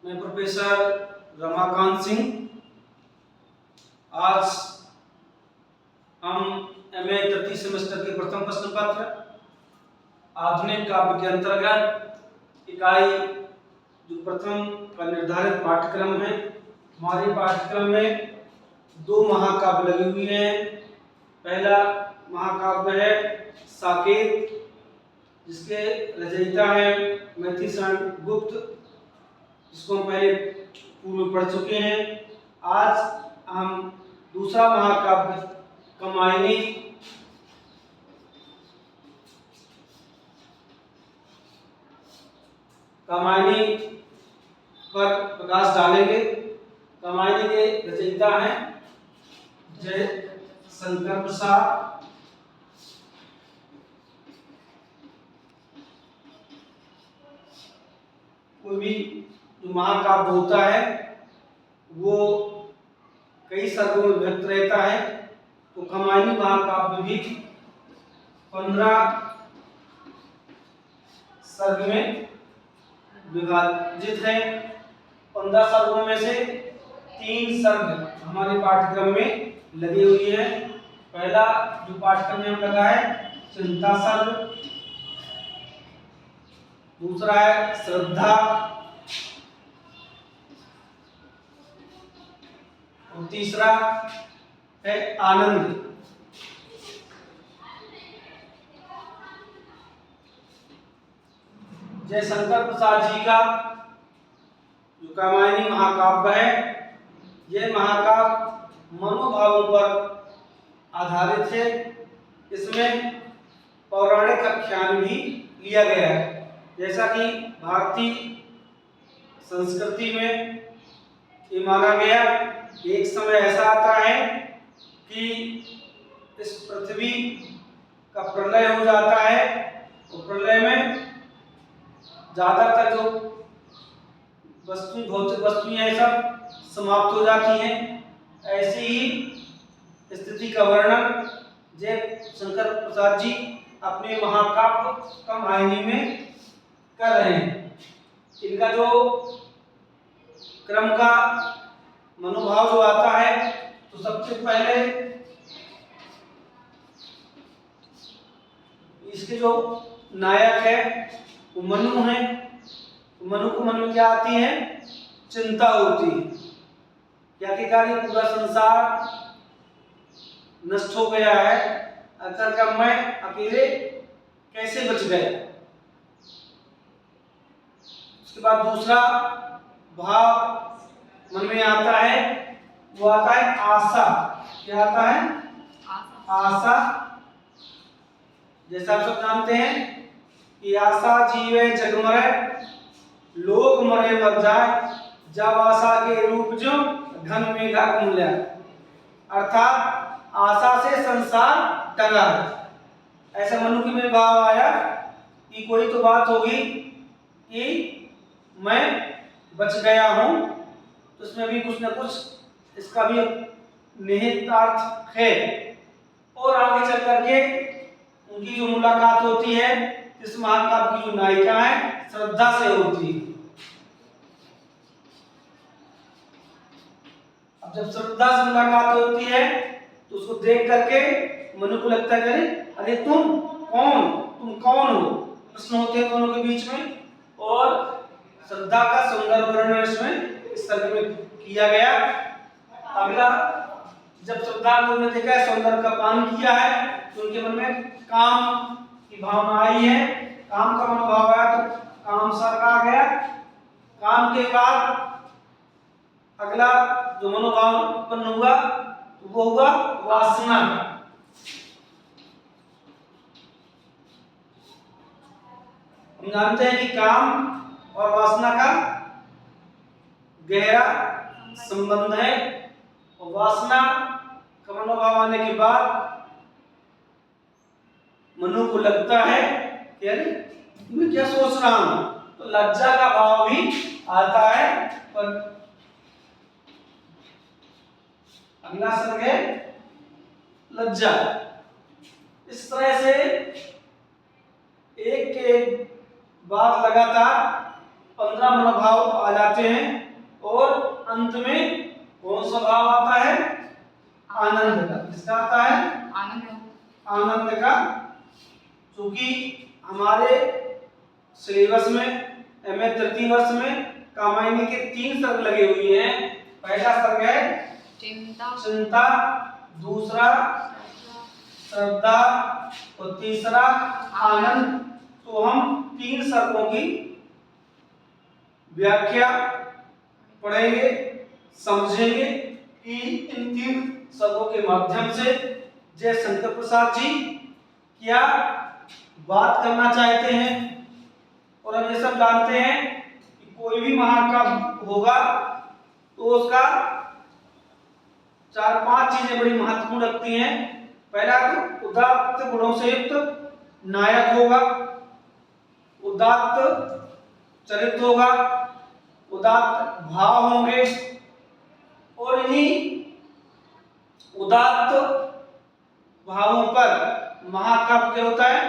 मैं प्रोफेसर रमाकांत सिंह। आज हम एमए तृतीय सेमेस्टर के प्रथम प्रश्न पत्र आधुनिक काव्य के अंतर्गत इकाई जो प्रथम का निर्धारित पाठ्यक्रम है। हमारे पाठ्यक्रम में दो महाकाव्य लगे हुए हैं। पहला महाकाव्य है साकेत, जिसके रचयिता है मैथिलीशरण गुप्त, जिसको हम पहले पूर्व पढ़ चुके हैं। आज हम दूसरा महाकाव्य कामायनी पर प्रकाश डालेंगे। कामायनी के रचयिता हैं जय शंकर प्रसाद। कोई भी जो महाकाव्य होता है वो कई सर्गों में व्यक्त रहता है, तो कामायनी महाकाव्य भी 15 सर्ग में विभाजित है। 15 सर्गों में से 3 सर्ग हमारे पाठ्यक्रम में लगे हुए हैं। पहला जो पाठ्यक्रम में हम लगा है चिंता सर्ग, दूसरा है श्रद्धा, और तीसरा है आनंद। जय शंकर प्रसाद जी का जो कामायनी महाकाव्य है, यह महाकाव्य मनोभावों पर आधारित है। इसमें पौराणिक आख्यान भी लिया गया है। जैसा कि भारतीय संस्कृति में ये माना गया, एक समय ऐसा आता है कि इस पृथ्वी का प्रलय हो जाता है, और प्रलय में ज्यादातर जो भौतिक वस्तुएं सब समाप्त हो जाती हैं। ऐसी ही स्थिति का वर्णन जय शंकर प्रसाद जी अपने महाकाव्य कामायनी में कर रहे हैं। इनका जो क्रम का मनोभाव जो आता है, तो सबसे पहले इसके जो नायक है वो मनु है। मनु को मन में क्या आती है? चिंता होती है कि आखिरकार पूरा संसार नष्ट हो गया है, आखिरकार मैं अकेले कैसे बच गया। उसके बाद दूसरा भाव मन में आता है, वो आता है आशा। क्या आता है? आशा। जैसा आप सब जानते हैं कि आशा जीवे जग मरे, लोग मरे मर जाए, जब आशा के रूप जो घन मेघा कुमल्या। अर्थात आशा से संसार टंगा है। ऐसा मनु के में भाव आया कि कोई तो बात होगी कि मैं बच गया हूं, तो उसमें भी कुछ न कुछ इसका भी निहित अर्थ है। और आगे चल करके उनकी जो मुलाकात होती है इस महाकाव्य की जो नायिका है श्रद्धा से होती है। अब जब श्रद्धा से मुलाकात होती है तो उसको देख करके मनु को लगता है अरे तुम कौन हो। प्रश्न होते हैं दोनों के बीच में, और श्रद्धा का सौंदर्य वर्णन इसमें इस सर्ग में किया गया। अगला, जब श्रद्धा ने देखा सौंदर्य का पान किया है, तो उनके मन में काम की भावना आई है। काम का मनोभाव आया तो काम सर्ग आ गया। काम के बाद अगला जो मनोभाव उत्पन्न हुआ वो हुआ वासना का। हम जानते हैं कि काम और वासना का गहरा संबंध है, और वासना का मनोभाव आने के बाद मनु को लगता है कि अरे मैं क्या सोच रहा हूं, तो लज्जा का भाव भी आता है। पर अगला सर्ग है लज्जा। इस तरह से एक के बाद लगातार 15 मनोभाव आ जाते हैं और अंत में कौन सा भाव आता है? आनंद का। किसका आता है? आनंद का। क्योंकि हमारे सिलेबस में एमए तृतीय वर्ष में कामायनी के 3 सर्ग लगे हुए हैं। पहला सर्ग है चिंता, दूसरा श्रद्धा और तीसरा आनंद। तो हम 3 सर्गों की व्याख्या पढ़ेंगे, समझेंगे कि इन 3 सर्गों के माध्यम से जय शंकर प्रसाद जी क्या बात करना चाहते हैं। और हम ये सब जानते हैं कि कोई भी महाकाव्य होगा तो उसका 4-5 चीजें बड़ी महत्वपूर्ण रखती हैं। पहला तो उदात्त गुणों से युक्त नायक होगा, उदात्त चरित्र होगा, उदात्त भाव होंगे और इन्हीं उदात्त भावों पर महाकाव्य क्या होता है?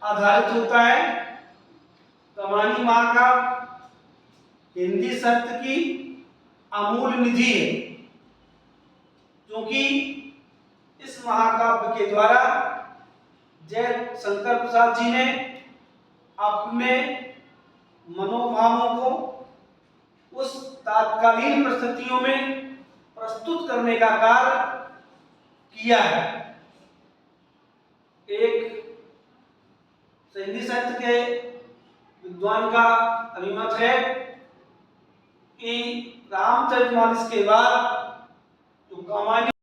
आधारित होता है। कमानी महाकाव्य हिंदी साहित्य की अमूल्य निधि है, क्योंकि इस महाकाव्य के द्वारा जय शंकर प्रसाद जी ने अपने मनोभावों को उस तात्कालीन परिस्थितियों में प्रस्तुत करने का कार्य किया है। एक हिंदी साहित्य के विद्वान का अभिमत है कि रामचरितमानस के बाद जो कमानी